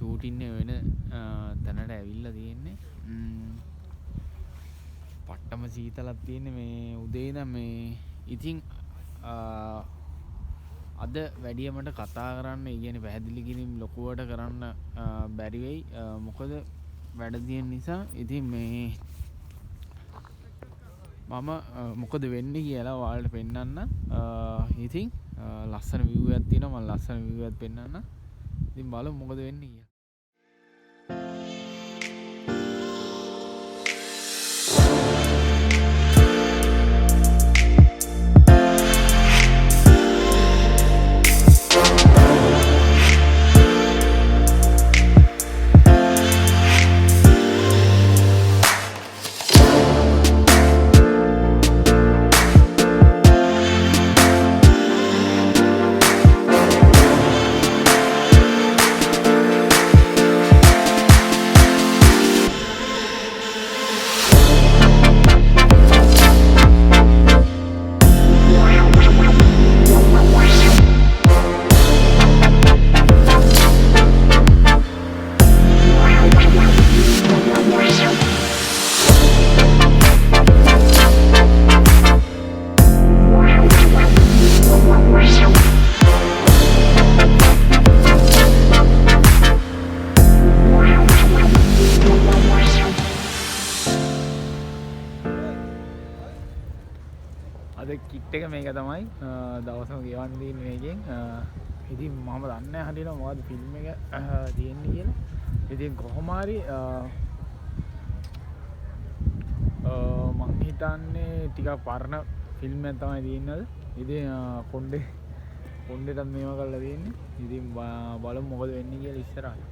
Shooting වෙන තැනට ඇවිල්ලා තියෙන්නේ. පට්ටම සීතලක් තියෙන්නේ මේ උදේ ඉඳන් මේ ඉතින් අද වැඩියමට කතා කරන්න කියන්නේ පැහැදිලි කිරීම ලොකුවට කරන්න බැරි වෙයි. මොකද වැඩ තියෙන නිසා. ඉතින් මේ මම මොකද වෙන්නේ කියලා ඔයාලට පෙන්නන්න. ඉතින් ලස්සන view එකක් තියෙනවා. මම ලස්සන view එකක් පෙන්නන්න. ඉතින් බලමු මොකද වෙන්නේ කියලා. අද කිට් එක මේක තමයි දවසම ගෙවන්න තියෙන්නේ මේකෙන්. ඉතින් මම දන්නේ නැහැ හරියට මොකද්ද ෆිල්ම් එක තියෙන්නේ කියලා. ඉතින් කොහොම හරි මං හිතන්නේ ටිකක් පරණ ෆිල්ම් එකක් තමයි තියෙන්නේ. ඉතින් කොණ්ඩේටත් මේවා කරලා තියෙන්නේ. ඉතින් බලමු මොකද වෙන්නේ කියලා ඉස්සරහට.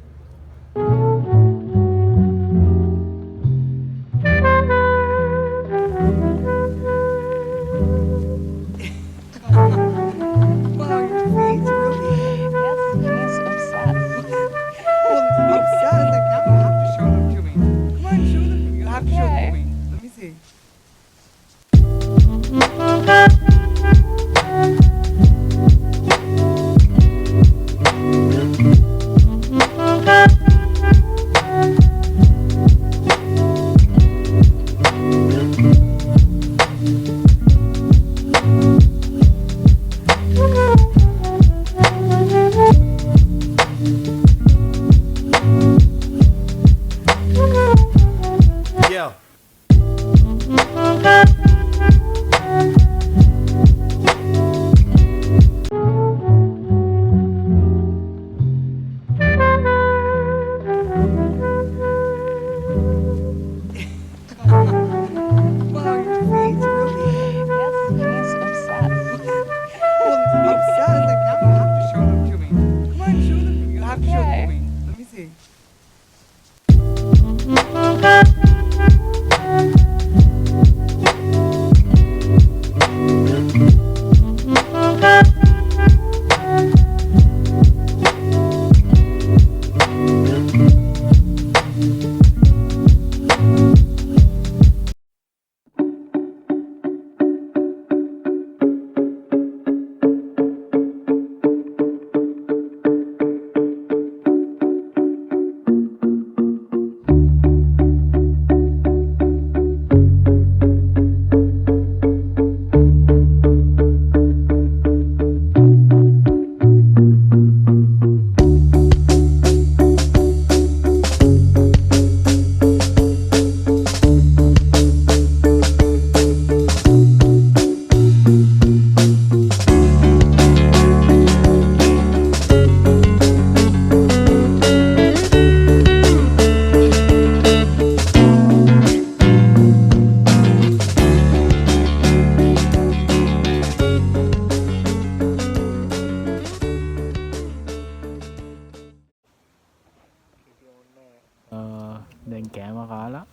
දැන් කෑම කාලා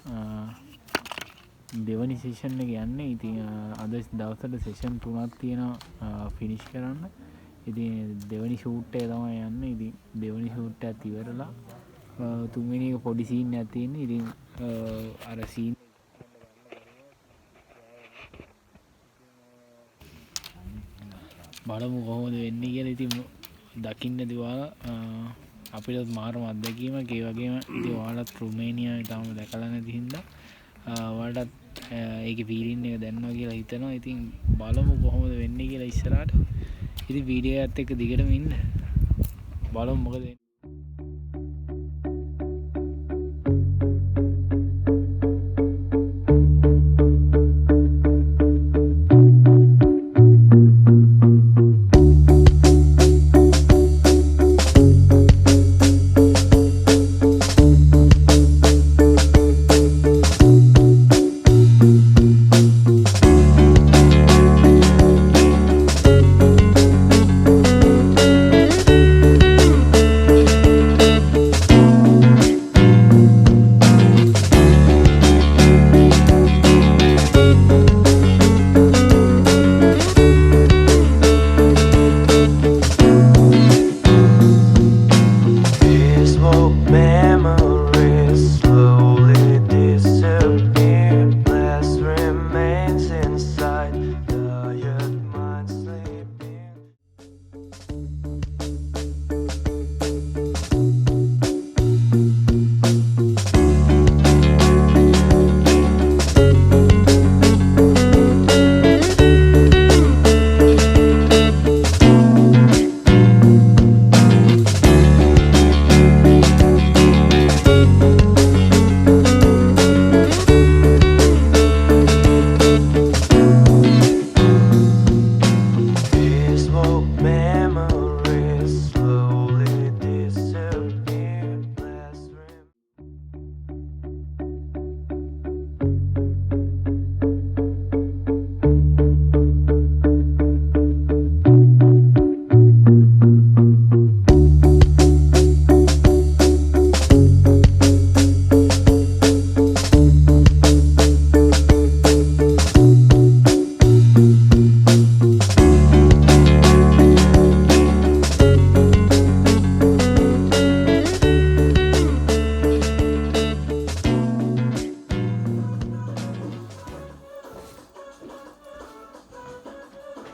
දෙවනි සෙෂන් එක යන්නේ. ඉතින් අද දවසට සෙෂන් 3ක් තියෙනවා ෆිනිෂ් කරන්න. ඉතින් දෙවනි ෂූට් එක තමයි යන්නේ. ඉතින් දෙවනි ෂූට් එකත් ඉවරලා තුන්වෙනි එක පොඩි සීන් එකක් තියෙන්නේ. ඉතින් අර සීන් බලමු කොහොමද වෙන්නේ කියලා. ඉතින් දකින්න දිවාලා අපිට මාරම අත්දැකීමක්. ඒ වගේම ඉතින් ඔයාලත් රුමේනියාවේ තාම දැකලා නැති හින්දා ඔයාලටත් ඒකේ ෆීලින් එක දැනනවා කියලා හිතනවා. ඉතින් බලමු කොහොමද වෙන්නේ කියලා ඉස්සරහට. ඉතින් වීඩියෝ එකත් එක්ක දිගටම ඉන්න. බලමු මොකද වෙන්නේ.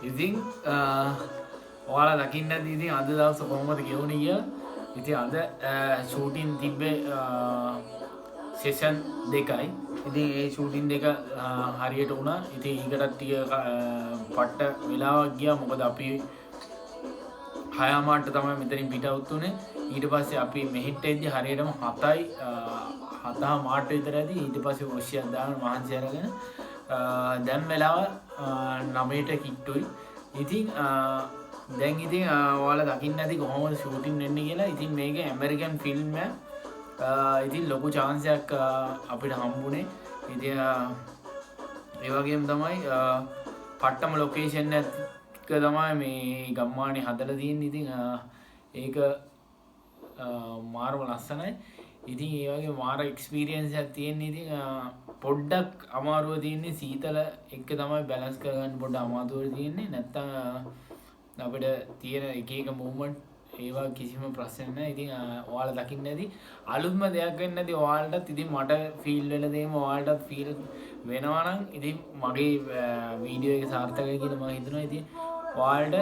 ඉතින් ඔයාලා දකින්න ඇති ඉතින් අද දවස කොහොමද ගෙවුනේ කියලා. ඉතින් අද ෂූටින් තිබ්බේ සෙෂන් දෙකයි. ඉතින් ඒ ෂූටින් දෙක හරියට වුණා. ඉතින් ඊකටත් ටික පට්ට වෙලාවක් ගියා. මොකද අපි 6 මාට තමයි මෙතනින් පිට අවුත් උනේ. ඊට පස්සේ අපි මෙහෙට එද්දි හරියටම 7 මාට විතර ඇති. ඊට පස්සේ ඔෂියක් දාන මහන්සි අරගෙන දැන් වෙලාව 9ට කිට්ටුයි. ඉතින් දැන් ඉතින් ඔයාලා දකින්න ඇති කොහොමද ෂූටින් වෙන්නේ කියලා. ඉතින් මේක ඇමරිකන් ෆිල්ම් එක. ඉතින් ලොකු chance එකක් අපිට හම්බුනේ. ඉතින් ඒ වගේම තමයි පට්ටම ලොකේෂන් එක තමයි මේ ගම්මානේ හදලා තියෙන්නේ. ඉතින් ඒක මාරම ලස්සනයි. ඉතින් ඒ වගේ මාර එක්ස්පීරියන්ස් එකක් තියෙන්නේ. ඉතින් පොඩ්ඩක් අමාරුව තියෙන්නේ සීතල එක්ක තමයි බැලන්ස් කරගන්න පොඩ්ඩක් අමාරුව තියෙන්නේ. නැත්තම් අපිට තියෙන එක එක මූවමන්ට් ඒවා කිසිම ප්‍රශ්න නැහැ. ඉතින් ඔයාලා දකින්න ඇති අලුත්ම දෙයක් වෙන්න ඇති ඔයාලටත්. ඉතින් මට ෆීල් වෙන දේම ඔයාලටත් ෆීල් වෙනවා නම් ඉතින් මගේ වීඩියෝ එක සාර්ථකයි කියලා මම හිතනවා. ඉතින් ඔයාලට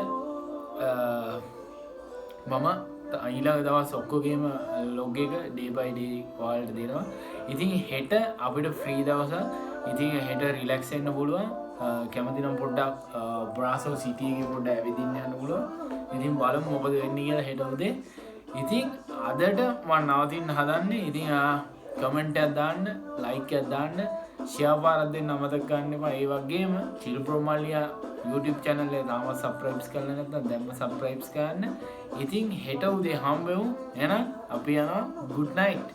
මම ඊළඟ දවස් ඔක්කොගේම ලොග් එක day by day ඔයාලට දෙනවා. ඉතින් හෙට අපිට ෆ්‍රී දවසක්. ඉතින් හෙට රිලැක්ස් වෙන්න පුළුවන්. කැමති නම් පොඩ්ඩක් බ්‍රාසෝ සිටි එකේ පොඩ්ඩක් ඇවිදින්න යන්න පුළුවන්. ඉතින් බලමු මොකද වෙන්නේ කියලා හෙට උදේ. ඉතින් අදට මම නවතින්න හදන්නේ. ඉතින් කමෙන්ට් එකක් දාන්න, ලයික් එකක් දාන්න, ෂෙයා පාරක් දෙන්න අමතක කරන්න එපා. ඒ වගේම චිල්ප්‍රෝ මල්ලියා YouTube channel එක තාම subscribe කරලා නැත්නම් දැන්ම subscribe කරන්න. ඉතින් හෙට උදේ හම්බෙමු. එහෙනම් අපි යනවා. good night.